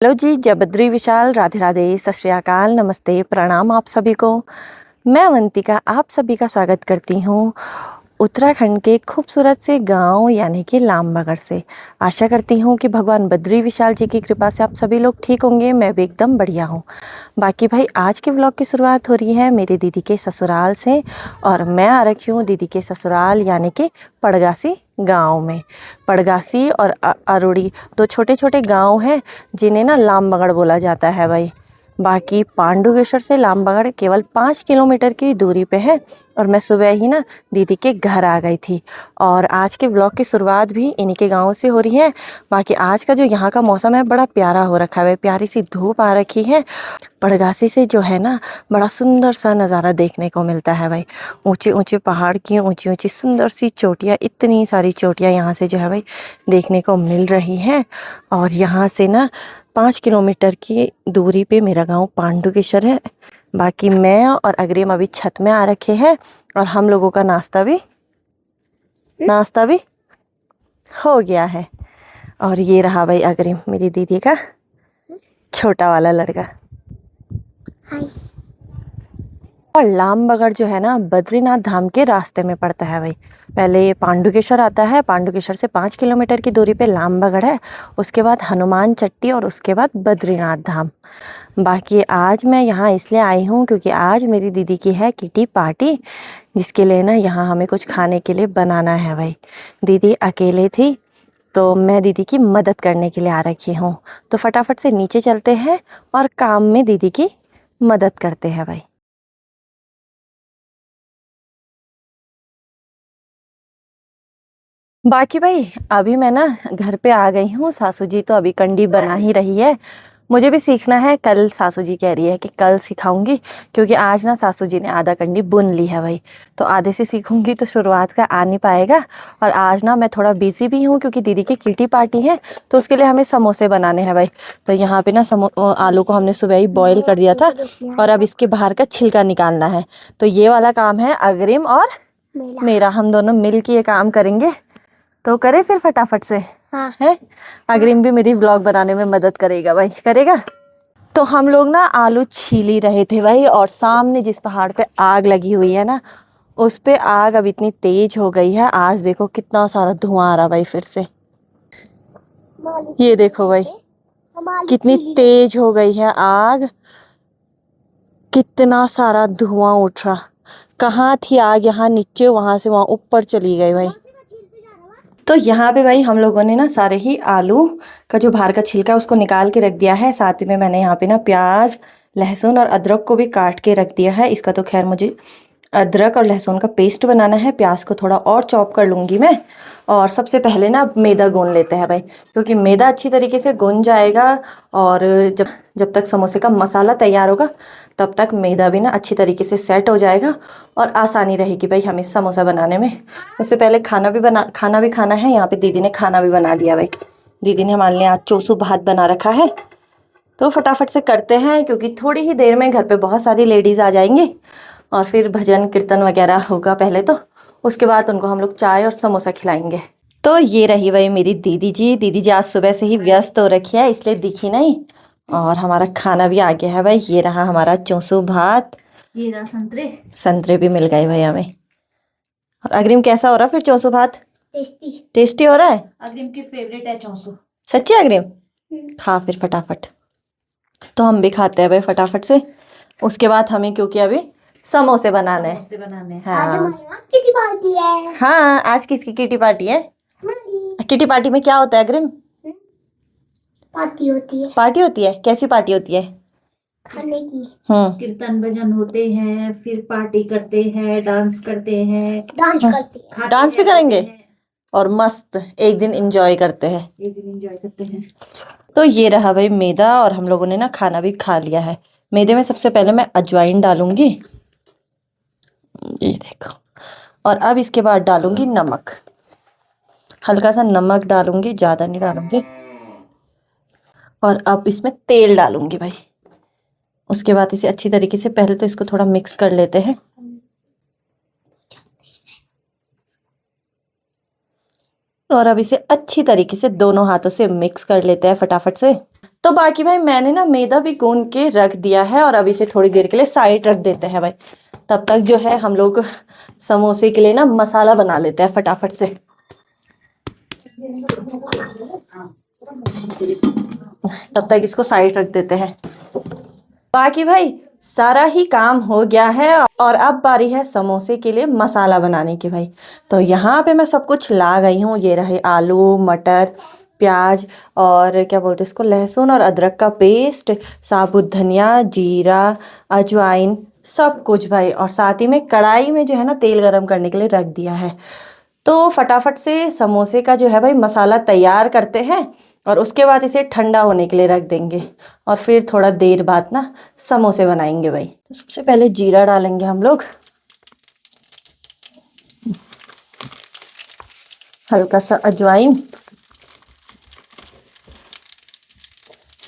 Hello जी, जय बद्री विशाल, राधे राधे, सत श्री अकाल, नमस्ते, प्रणाम आप सभी को। मैं अवंतिका आप सभी का स्वागत करती हूँ उत्तराखंड के खूबसूरत से गांव यानी कि लामबगड़ से। आशा करती हूँ कि भगवान बद्री विशाल जी की कृपा से आप सभी लोग ठीक होंगे। मैं भी एकदम बढ़िया हूँ। बाकी भाई, आज के व्लॉग की शुरुआत हो रही है मेरी दीदी के ससुराल से, और मैं आ रखी हूँ दीदी के ससुराल यानी कि पड़गासी गांव में। पड़गासी और अरोड़ी दो छोटे छोटे गांव हैं जिन्हें ना लामबगड़ बोला जाता है भाई। बाकी पांडुकेश्वर से लामबगड़ केवल 5 किलोमीटर की दूरी पे है। और मैं सुबह ही ना दीदी के घर आ गई थी, और आज के व्लॉग की शुरुआत भी इन्हीं के गांव से हो रही है। बाकी आज का जो यहाँ का मौसम है बड़ा प्यारा हो रखा है, प्यारी सी धूप आ रखी है। पड़गासी से जो है ना बड़ा सुंदर सा नज़ारा देखने को मिलता है भाई। ऊंचे ऊंचे पहाड़ की ऊंची ऊंची सुंदर सी चोटियाँ, इतनी सारी चोटियाँ यहाँ से जो है भाई देखने को मिल रही हैं। और यहाँ से ना 5 किलोमीटर की दूरी पे मेरा गांव पांडुकेश्वर है। बाकी मैं और अग्रिम अभी छत में आ रखे हैं, और हम लोगों का नाश्ता भी हो गया है। और ये रहा भाई अग्रिम, मेरी दीदी का छोटा वाला लड़का। और लामबगड़ जो है ना बद्रीनाथ धाम के रास्ते में पड़ता है भाई। पहले ये पांडुकेश्वर आता है, पांडुकेश्वर से 5 किलोमीटर की दूरी पे लामबगड़ है। उसके बाद हनुमान चट्टी और उसके बाद बद्रीनाथ धाम। बाकी आज मैं यहाँ इसलिए आई हूँ क्योंकि आज मेरी दीदी की है किटी पार्टी, जिसके लिए ना यहाँ हमें कुछ खाने के लिए बनाना है भाई। दीदी अकेले थी तो मैं दीदी की मदद करने के लिए आ रखी हूँ। तो फटाफट से नीचे चलते हैं और काम में दीदी की मदद करते हैं भाई। बाकी भाई, अभी मैं ना घर पे आ गई हूँ। सासू जी तो अभी कंडी बना ही रही है। मुझे भी सीखना है, कल सासू जी कह रही है कि कल सिखाऊंगी, क्योंकि आज ना सासू जी ने आधा कंडी बुन ली है भाई। तो आधे से सीखूंगी तो शुरुआत का आ नहीं पाएगा। और आज ना मैं थोड़ा बिजी भी हूँ क्योंकि दीदी की किटी पार्टी है, तो उसके लिए हमें समोसे बनाने हैं भाई। तो यहाँ पे ना आलू को हमने सुबह ही बॉईल कर दिया था, और अब इसके बाहर का छिलका निकालना है। तो ये वाला काम है अग्रिम और मेरा, हम दोनों मिल के ये काम करेंगे। तो करे फिर फटाफट से। हाँ। है, अग्रिम भी मेरी व्लॉग बनाने में मदद करेगा भाई, करेगा। तो हम लोग ना आलू छील ही रहे थे भाई, और सामने जिस पहाड़ पे आग लगी हुई है ना, उस पे आग अब इतनी तेज हो गई है। आज देखो कितना सारा धुआं आ रहा भाई फिर से। ये देखो भाई कितनी तेज हो गई है आग, कितना सारा धुआं उठ रहा। कहाँ थी आग? यहाँ नीचे, वहां से वहां ऊपर चली गई भाई। तो यहाँ पे भाई हम लोगों ने ना सारे ही आलू का जो बाहर का छिलका है उसको निकाल के रख दिया है। साथ में मैंने यहाँ पे ना प्याज, लहसुन और अदरक को भी काट के रख दिया है। इसका तो खैर मुझे अदरक और लहसुन का पेस्ट बनाना है। प्याज को थोड़ा और चॉप कर लूँगी मैं। और सबसे पहले ना मैदा गूंद लेते हैं भाई, क्योंकि मैदा अच्छी तरीके से गूंद जाएगा। और जब जब तक समोसे का मसाला तैयार होगा तब तक मैदा भी ना अच्छी तरीके से सेट हो जाएगा, और आसानी रहेगी भाई हमें समोसा बनाने में। उससे पहले खाना भी खाना है। यहाँ पे दीदी ने खाना भी बना दिया भाई। दीदी ने हमारे लिए आज चौसू भात बना रखा है। तो फटाफट से करते हैं, क्योंकि थोड़ी ही देर में घर पे बहुत सारी लेडीज़ आ जाएंगी, और फिर भजन कीर्तन वगैरह होगा पहले। तो उसके बाद उनको हम लोग चाय और समोसा खिलाएंगे। तो ये रही भाई मेरी दीदी जी। दीदी जी आज सुबह से ही व्यस्त हो रखी है, इसलिए दिखी नहीं। और हमारा खाना भी आ गया है भाई। ये रहा हमारा चौसू भात, ये रहा संतरे। संतरे भी मिल गए भाई हमें। और अग्रिम कैसा हो रहा फिर चौसू भात? टेस्टी। टेस्टी हो रहा है? अग्रिम की फेवरेट है चौसू। सच्ची अग्रिम? खा फिर फटाफट। तो हम भी खाते हैं भाई फटाफट से। उसके बाद हमें, क्योंकि अभी समोसे बनाने हैं। हाँ। आज हमारे यहाँ किटी पार्टी है। हाँ, आज किसकी किटी पार्टी है? किटी पार्टी में क्या होता है अग्रिम? पार्टी होती है। पार्टी होती है? कैसी पार्टी होती है? खाने की। कीर्तन भजन होते हैं, फिर पार्टी करते हैं, डांस करते हैं। डांस भी करेंगे, और मस्त एक दिन एंजॉय करते हैं। तो ये रहा भाई मैदा, और हम लोगों ने ना खाना भी खा लिया है। मैदे में सबसे पहले मैं अजवाइन डालूंगी, ये देखो। और अब इसके बाद डालूंगी नमक, हल्का सा नमक डालूंगी, ज़्यादा नहीं डालूंगी। और अब इसमें तेल डालूंगी भाई। उसके बाद इसे अच्छी तरीके से, पहले तो इसको थोड़ा मिक्स कर लेते हैं। और अब इसे अच्छी तरीके से दोनों हाथों से मिक्स कर लेते हैं फटाफट से। तो बाकी भाई मैंने ना मैदा भी गूंद के रख दिया है और अब इसे थोड़ी देर के लिए साइड रख देते हैं भाई। तब तक जो है हम लोग समोसे के लिए ना मसाला बना लेते हैं फटाफट से। तब तक इसको साइड रख देते हैं। बाकी भाई सारा ही काम हो गया है और अब बारी है समोसे के लिए मसाला बनाने की भाई। तो यहाँ पे मैं सब कुछ ला गई हूँ। ये रहे आलू, मटर, प्याज और क्या बोलते हैं इसको, लहसुन और अदरक का पेस्ट, साबुत धनिया, जीरा, अजवाइन, सब कुछ भाई। और साथ ही में कढ़ाई में जो है ना तेल गरम करने के लिए रख दिया है। तो फटाफट से समोसे का जो है भाई मसाला तैयार करते हैं और उसके बाद इसे ठंडा होने के लिए रख देंगे और फिर थोड़ा देर बाद ना समोसे बनाएंगे भाई। तो सबसे पहले जीरा डालेंगे हम लोग, हल्का सा अजवाइन,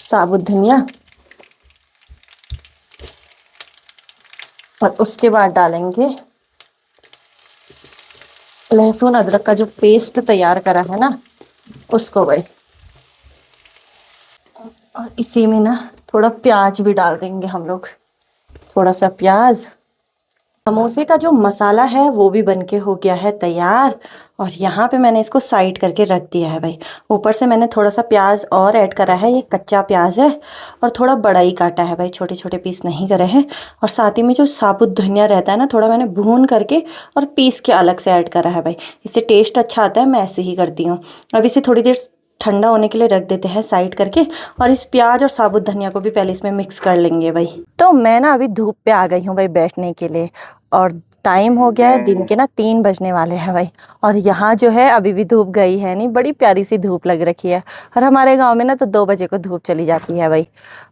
साबुत धनिया और उसके बाद डालेंगे लहसुन अदरक का जो पेस्ट तैयार करा है ना उसको भाई। और इसी में ना थोड़ा प्याज भी डाल देंगे हम लोग, थोड़ा सा प्याज। समोसे का जो मसाला है वो भी बनके हो गया है तैयार और यहाँ पे मैंने इसको साइड करके रख दिया है भाई। ऊपर से मैंने थोड़ा सा प्याज और ऐड करा है, ये कच्चा प्याज है और थोड़ा बड़ा ही काटा है भाई, छोटे छोटे पीस नहीं करे हैं। और साथ ही में जो साबुत धनिया रहता है ना थोड़ा मैंने भून करके और पीस के अलग से ऐड करा है भाई, इससे टेस्ट अच्छा आता है, मैं ऐसे ही करती हूँ। अब इसे थोड़ी देर ठंडा होने के लिए रख देते हैं साइड करके और इस प्याज और साबुत धनिया को भी पहले इसमें मिक्स कर लेंगे भाई। तो मैं ना अभी धूप पे आ गई हूँ भाई बैठने के लिए और टाइम हो गया है दिन के ना 3 बजने वाले हैं भाई। और यहाँ जो है अभी भी धूप गई है नहीं, बड़ी प्यारी सी धूप लग रखी है। और हमारे गांव में ना तो 2 बजे को धूप चली जाती है भाई।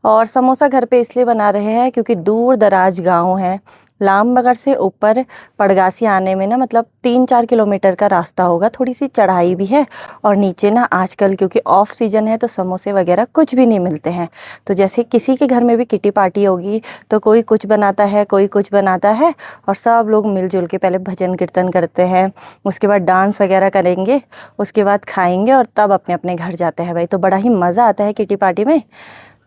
और समोसा घर पे इसलिए बना रहे हैं क्योंकि दूर दराज गाँव है, लामबगड़ से ऊपर पड़गासी आने में ना मतलब 3-4 किलोमीटर का रास्ता होगा, थोड़ी सी चढ़ाई भी है। और नीचे ना आजकल क्योंकि ऑफ सीजन है तो समोसे वगैरह कुछ भी नहीं मिलते हैं। तो जैसे किसी के घर में भी किटी पार्टी होगी तो कोई कुछ बनाता है, कोई कुछ बनाता है और सब लोग मिलजुल के पहले भजन कीर्तन करते हैं, उसके बाद डांस वगैरह करेंगे, उसके बाद खाएंगे और तब अपने अपने घर जाते हैं भाई। तो बड़ा ही मज़ा आता है किटी पार्टी में।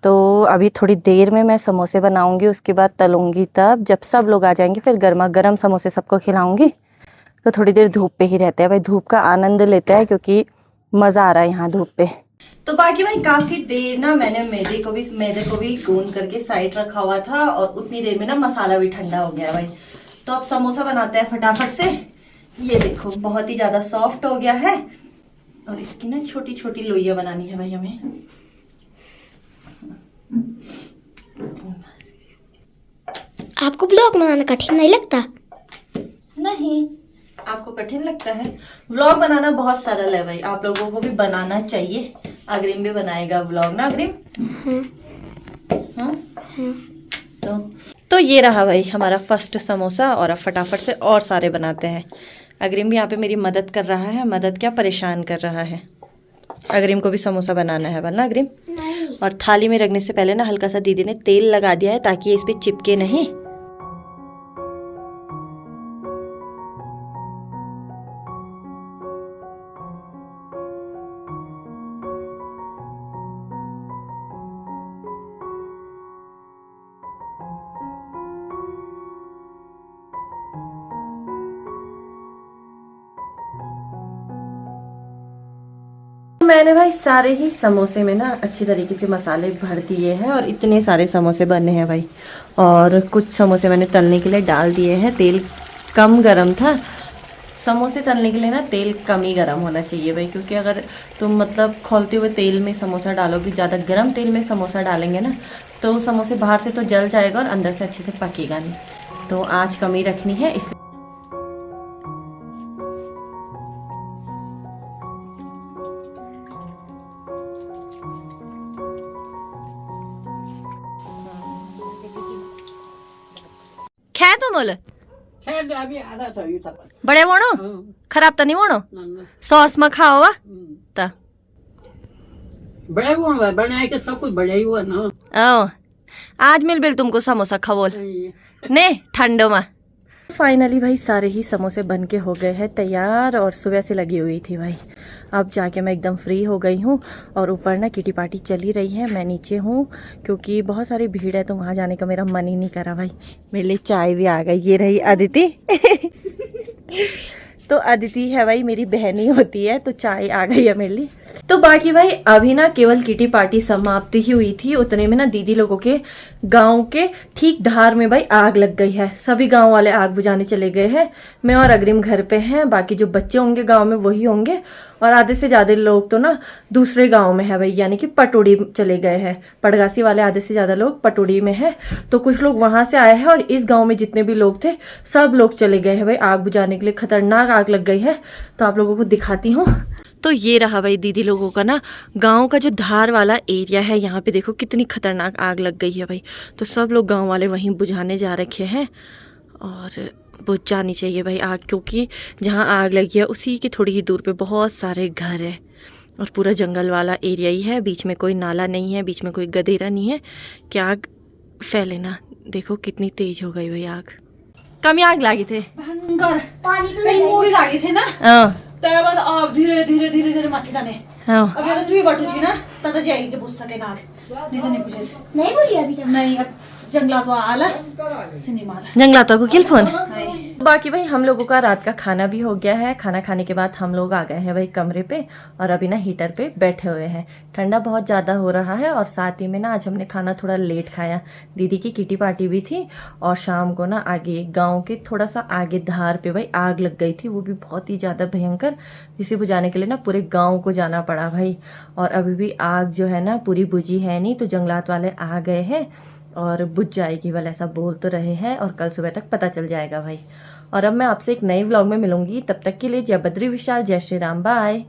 तो अभी थोड़ी देर में मैं समोसे बनाऊंगी, उसके बाद तलूंगी, तब जब सब लोग आ जाएंगे फिर गर्मा गर्म समोसे सबको खिलाऊंगी। तो थोड़ी देर धूप पे ही रहते हैं भाई, धूप का आनंद लेते हैं क्योंकि मज़ा आ रहा है यहाँ धूप पे। तो बाकी भाई काफ़ी देर ना मैंने मैदे को भी गूंद करके साइड रखा हुआ था और उतनी देर में ना मसाला भी ठंडा हो गया भाई। तो अब समोसा बनाते हैं फटाफट से। ये देखो बहुत ही ज़्यादा सॉफ्ट हो गया है और इसकी ना छोटी छोटी लोइयाँ बनानी है भाई हमें। आपको ब्लॉग बनाना कठिन नहीं लगता? नहीं, आपको कठिन लगता है? व्लॉग बनाना बहुत सरल है भाई, आप लोगों को भी बनाना चाहिए। अग्रिम भी बनाएगा व्लॉग ना अग्रिम? तो ये रहा भाई हमारा फर्स्ट समोसा और अब फटाफट से और सारे बनाते हैं। अग्रिम भी यहाँ पे मेरी मदद कर रहा है, मदद क्या परेशान कर रहा है। अग्रिम को भी समोसा बनाना है वरना अग्रिम। और थाली में रखने से पहले ना हल्का सा दीदी ने तेल लगा दिया है ताकि ये इस पे चिपके नहीं। मैंने भाई सारे ही समोसे में ना अच्छी तरीके से मसाले भर दिए हैं और इतने सारे समोसे बने हैं भाई। और कुछ समोसे मैंने तलने के लिए डाल दिए हैं, तेल कम गरम था। समोसे तलने के लिए ना तेल कम ही गरम होना चाहिए भाई, क्योंकि अगर तुम मतलब खोलते हुए तेल में समोसा डालोगे, ज़्यादा गरम तेल में समोसा डालेंगे ना तो समोसे बाहर से तो जल जाएगा और अंदर से अच्छे से पकेगा नहीं। तो आँच कम ही रखनी है इसलिए। खे तो मोल बड़े वोणो खराब तो नहीं वोणो सॉस में खाओ वा ता बड़े वो बनाए के सब कुछ बड़ा ही हुआ ना। ओ आज मिल बिल तुमको समोसा खवोल ने ठंडो में फाइनली भाई सारे ही समोसे बन के हो गए हैं तैयार और सुबह से लगी हुई थी भाई। अब जाके मैं एकदम फ्री हो गई हूँ और ऊपर ना किटी पार्टी चली रही है, मैं नीचे हूँ क्योंकि बहुत सारी भीड़ है तो वहाँ जाने का मेरा मन ही नहीं करा भाई। मेरे लिए चाय भी आ गई, ये रही अदिति तो अदिति है भाई मेरी बहन ही होती है तो चाय आ गई है मेरे लिए। तो बाकी भाई अभी ना केवल किटी पार्टी समाप्ति ही हुई थी, उतने में ना दीदी लोगों के गांव के ठीक धार में भाई आग लग गई है। सभी गांव वाले आग बुझाने चले गए हैं, मैं और अग्रिम घर पे हैं, बाकी जो बच्चे होंगे गांव में वही होंगे और आधे से ज्यादा लोग तो ना दूसरे गांव में है भाई, यानी कि पटोड़ी चले गए हैं। पड़गासी वाले आधे से ज्यादा लोग पटोड़ी में है, तो कुछ लोग वहां से आए हैं और इस गांव में जितने भी लोग थे सब लोग चले गए हैं भाई आग बुझाने के लिए। खतरनाक आग लग गई है, तो आप लोगों को दिखाती हूँ। तो ये रहा भाई दीदी लोगों का ना गांव का जो धार वाला एरिया है, यहाँ पे देखो कितनी खतरनाक आग लग गई है भाई। तो सब लोग गांव वाले वहीं बुझाने जा रखे हैं और बुझ जानी चाहिए भाई आग, क्योंकि जहाँ आग लगी है उसी की थोड़ी ही दूर पे बहुत सारे घर है और पूरा जंगल वाला एरिया ही है। बीच में कोई नाला नहीं है, बीच में कोई गदेरा नहीं है कि आग फैले ना। देखो कितनी तेज हो गई भाई आग। कम आग लगी थे पानी तो मोरी लागी थे ना त्या बाद आग धीरे धीरे धीरे धीरे माथि जाने। अब यहाँ तो दुई बाटो छी ना तब तक जाएगी बुझ सके ना आग, नहीं तो नहीं बुझे। नहीं बुझी अभी तक। नहीं अब जंगला तो आला सिनेमा जंगला तो किल फोन। बाकी भाई हम लोगों का रात का खाना भी हो गया है। खाना खाने के बाद हम लोग आ गए हैं भाई कमरे पे और अभी ना हीटर पे बैठे हुए हैं। ठंडा बहुत ज़्यादा हो रहा है और साथ ही में ना आज हमने खाना थोड़ा लेट खाया। दीदी की किटी पार्टी भी थी और शाम को ना आगे गांव के थोड़ा सा आगे धार पे भाई आग लग गई थी, वो भी बहुत ही ज़्यादा भयंकर, जिसे बुझाने के लिए ना पूरे गाँव को जाना पड़ा भाई। और अभी भी आग जो है ना पूरी बुझी है नहीं, तो जंगलात वाले आ गए हैं और बुझ जाएगी वाला ऐसा बोल तो रहे हैं और कल सुबह तक पता चल जाएगा भाई। और अब मैं आपसे एक नए व्लॉग में मिलूंगी, तब तक के लिए जय बद्री विशाल, जय श्री राम, बाय।